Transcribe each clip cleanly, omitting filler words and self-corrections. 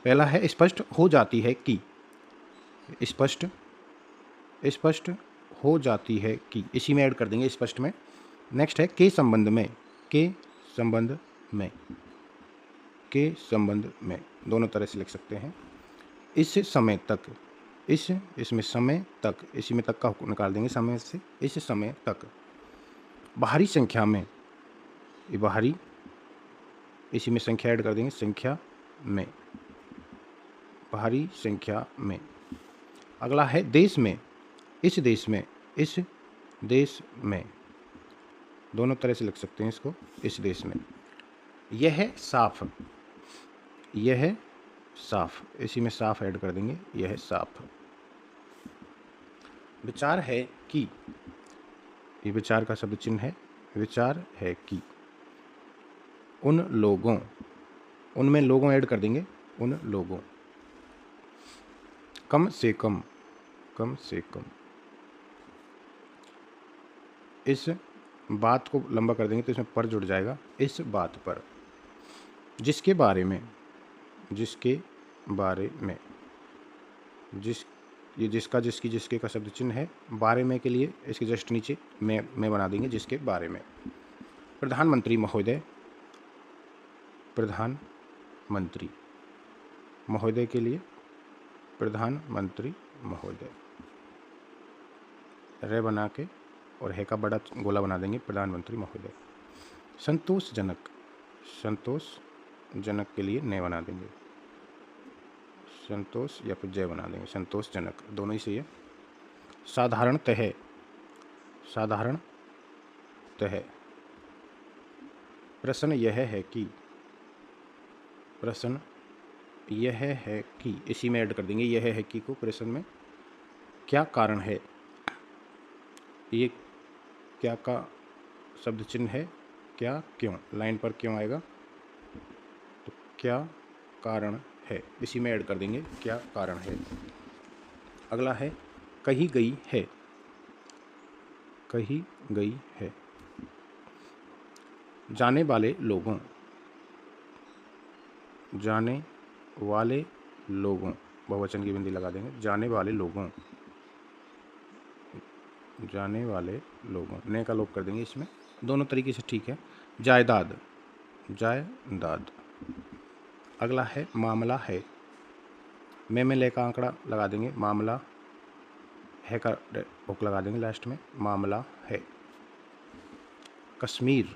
पहला है स्पष्ट हो जाती है कि, स्पष्ट स्पष्ट हो जाती है कि, इसी में ऐड कर देंगे स्पष्ट में। नेक्स्ट है के संबंध में, के संबंध में, के संबंध में, दोनों तरह से लिख सकते हैं। इस समय तक, इसमें समय तक, इसी में तक का निकाल देंगे समय से, इस समय तक। बाहरी संख्या में, ये बाहरी, इसी में संख्या ऐड कर देंगे, संख्या में, बाहरी संख्या में। अगला है देश में, इस देश में, इस देश में, दोनों तरह से लिख सकते हैं इसको, इस देश में। यह साफ, यह साफ, इसी में साफ ऐड कर देंगे, यह साफ। विचार है कि, ये विचार का शब्द चिन्ह है, विचार है कि उन लोगों, उनमें लोगों ऐड कर देंगे, उन लोगों। कम से कम, कम से कम, इस बात को लंबा कर देंगे तो इसमें पर जुड़ जाएगा, इस बात पर। जिसके बारे में, जिसके बारे में, जिस, ये जिसका, जिसकी, जिसके का शब्द चिन्ह है। बारे में के लिए इसके जस्ट नीचे में बना देंगे, जिसके बारे में। प्रधानमंत्री महोदय, प्रधानमंत्री महोदय के लिए प्रधानमंत्री महोदय, रे बना के और है का बड़ा गोला बना देंगे, प्रधानमंत्री महोदय। संतोषजनक, संतोषजनक के लिए ने बना देंगे, संतोष या फिर जय बना देंगे, संतोषजनक, दोनों ही सही है। साधारणतः, साधारणतः। प्रश्न यह है कि, प्रश्न यह है कि, इसी में ऐड कर देंगे यह है कि को, प्रश्न में। क्या कारण है, ये क्या का शब्द चिन्ह है, क्या क्यों, लाइन पर क्यों आएगा, तो क्या कारण है, इसी में ऐड कर देंगे, क्या कारण है। अगला है कही गई है, कही गई है। जाने वाले लोगों, जाने वाले लोगों, बहुवचन की बिंदी लगा देंगे, जाने वाले लोगों, जाने वाले लोगों, ने का लोप कर देंगे इसमें, दोनों तरीके से ठीक है। जायदाद, जायदाद। अगला है मामला है, में ले का आंकड़ा लगा देंगे, मामला है का हुक लगा देंगे लास्ट में, मामला है। कश्मीर,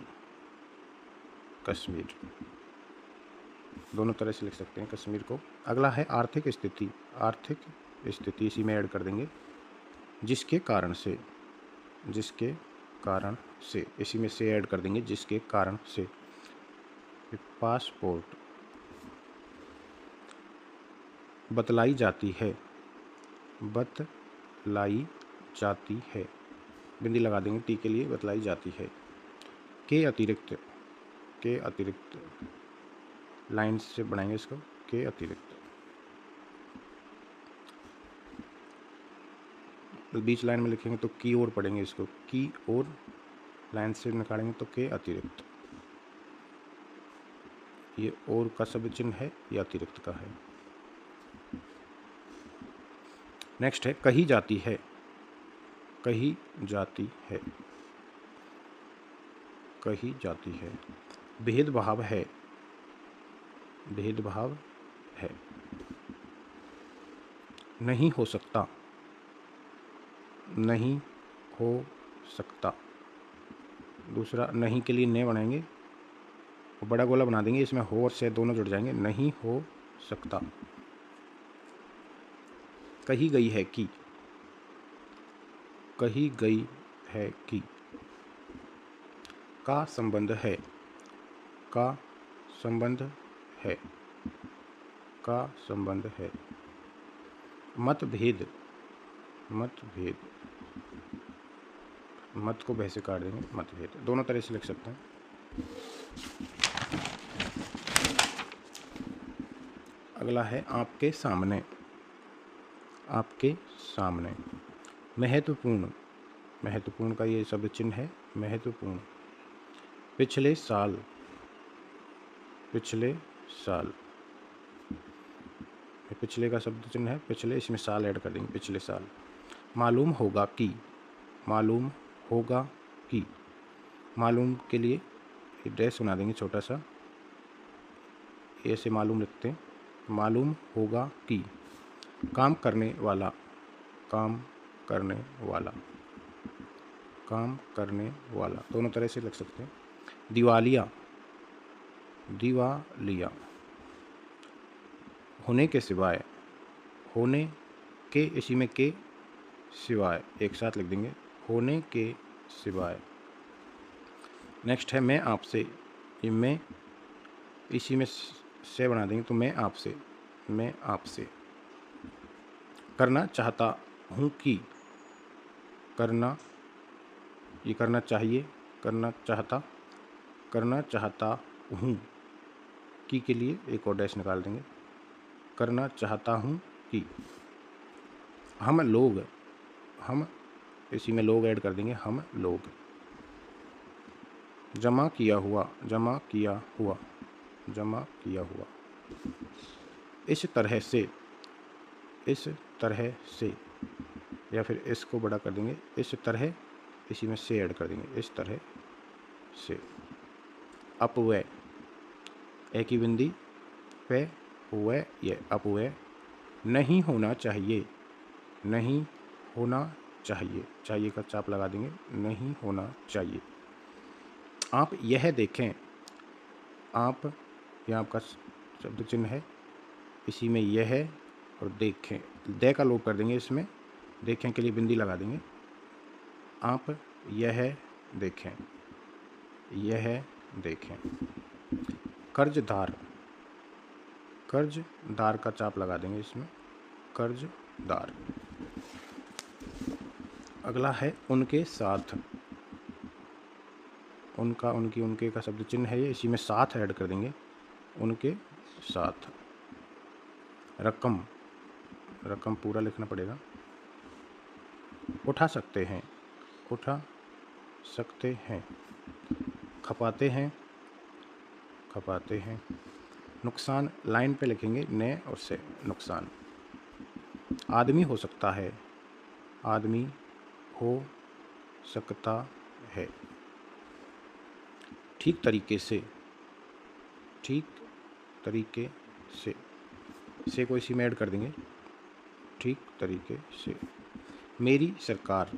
कश्मीर, दोनों तरह से लिख सकते हैं कश्मीर को। अगला है आर्थिक स्थिति, आर्थिक स्थिति, इसी में ऐड कर देंगे, जिसके कारण से, जिसके कारण से, इसी में से ऐड कर देंगे, जिसके कारण से। पासपोर्ट, बतलाई जाती है, बतलाई जाती है, बिंदी लगा देंगे टी के लिए, बतलाई जाती है। के अतिरिक्त, के अतिरिक्त, लाइन से बनाएंगे इसको, के अतिरिक्त। बीच लाइन में लिखेंगे तो की ओर पढ़ेंगे इसको, की ओर, लाइन से निकालेंगे तो के अतिरिक्त। ये और का शब्द चिन्ह है, ये अतिरिक्त का है। नेक्स्ट है कही जाती है, कही जाती है, कही जाती है। भेदभाव है, भेदभाव है। नहीं हो सकता, नहीं हो सकता। दूसरा नहीं के लिए ने बनाएंगे, बड़ा गोला बना देंगे, इसमें हो और से दोनों जुड़ जाएंगे, नहीं हो सकता। कही गई है कि, कही गई है कि। का संबंध है, का संबंध है, का संबंध है। मतभेद, मतभेद, मत को भय से काट देंगे, मतभेद, दोनों तरह से लिख सकते हैं। अगला है आपके सामने, आपके सामने। महत्वपूर्ण, महत्वपूर्ण का ये शब्द चिन्ह है, महत्वपूर्ण। पिछले साल, पिछले साल। ये पिछले का शब्द चिन्ह है, पिछले, इसमें साल ऐड कर देंगे, पिछले साल। मालूम होगा कि, मालूम होगा कि, मालूम के लिए डैश बना देंगे छोटा सा, ऐसे मालूम लिखते हैं। मालूम होगा कि, काम करने वाला, काम करने वाला, काम करने वाला, दोनों तरह से लिख सकते हैं। दिवालिया, दिवालिया। होने के सिवाय, होने के, इसी में के सिवाय एक साथ लिख देंगे, होने के सिवाय। नेक्स्ट है मैं आपसे, ये मैं, इसी में से बना देंगे तो मैं आपसे, मैं आपसे। करना चाहता हूँ कि, करना, ये करना चाहिए, करना चाहता, करना चाहता हूँ कि के लिए एक और डैश निकाल देंगे, करना चाहता हूँ कि। हम लोग, हम, इसी में लोग ऐड कर देंगे, हम लोग। जमा किया हुआ, जमा किया हुआ, जमा किया हुआ। इस तरह से, इस तरह से, या फिर इसको बड़ा कर देंगे, इस तरह, इसी में से ऐड कर देंगे, इस तरह से। अपव्यय, ए की बिंदी पे हुए, ये अपव्यय। नहीं होना चाहिए, नहीं होना चाहिए, चाहिए का चाप लगा देंगे, नहीं होना चाहिए। आप यह देखें, आप, यह आपका शब्द चिन्ह है, इसी में यह है, और देखें, दे का लोप कर देंगे इसमें, देखें के लिए बिंदी लगा देंगे। आप यह देखें, यह देखें। कर्जदार, कर्जदार का चाप लगा देंगे इसमें, कर्जदार। अगला है उनके साथ, उनका, उनकी, उनके का शब्द चिन्ह है ये, इसी में साथ ऐड कर देंगे, उनके साथ। रकम, रकम पूरा लिखना पड़ेगा। उठा सकते हैं, उठा सकते हैं। खपाते हैं, खपाते हैं। नुकसान लाइन पे लिखेंगे, ने और से, नुकसान। आदमी हो सकता है, आदमी हो सकता है। ठीक तरीके से, ठीक तरीके से को इसी में ऐड कर देंगे, ठीक तरीके से। मेरी सरकार,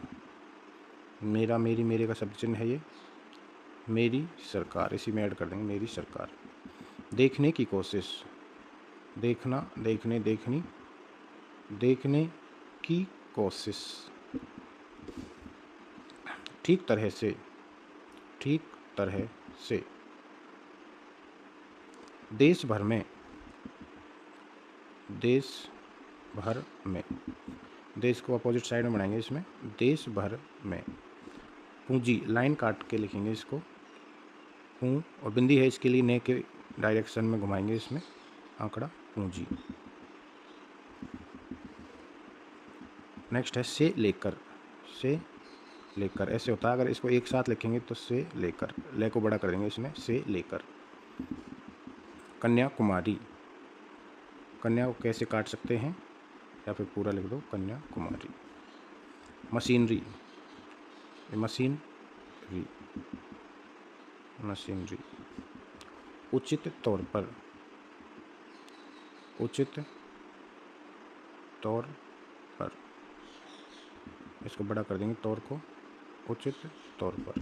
मेरा, मेरी, मेरे का शब्द चिन्ह है ये, मेरी सरकार, इसी में ऐड कर देंगे, मेरी सरकार। देखने की कोशिश, देखना, देखने, देखनी, देखने की कोशिश। ठीक तरह से, ठीक तरह से। देश भर में, देश भर में, देश को अपोजिट साइड में बनाएंगे इसमें, देश भर में। पूंजी, लाइन काट के लिखेंगे इसको, पूं, और बिंदी है इसके लिए, ने के डायरेक्शन में घुमाएंगे इसमें, आंकड़ा, पूंजी। नेक्स्ट है से लेकर, से लेकर, ऐसे होता है, अगर इसको एक साथ लिखेंगे तो से लेकर, ले को बड़ा कर देंगे इसमें, से लेकर। कन्याकुमारी, कन्या को कैसे काट सकते हैं, या फिर पूरा लिख दो, कन्याकुमारी। Machinery, machinery, machinery. उचित तौर पर, उचित तौर पर, इसको बड़ा कर देंगे तौर को, उचित तौर पर।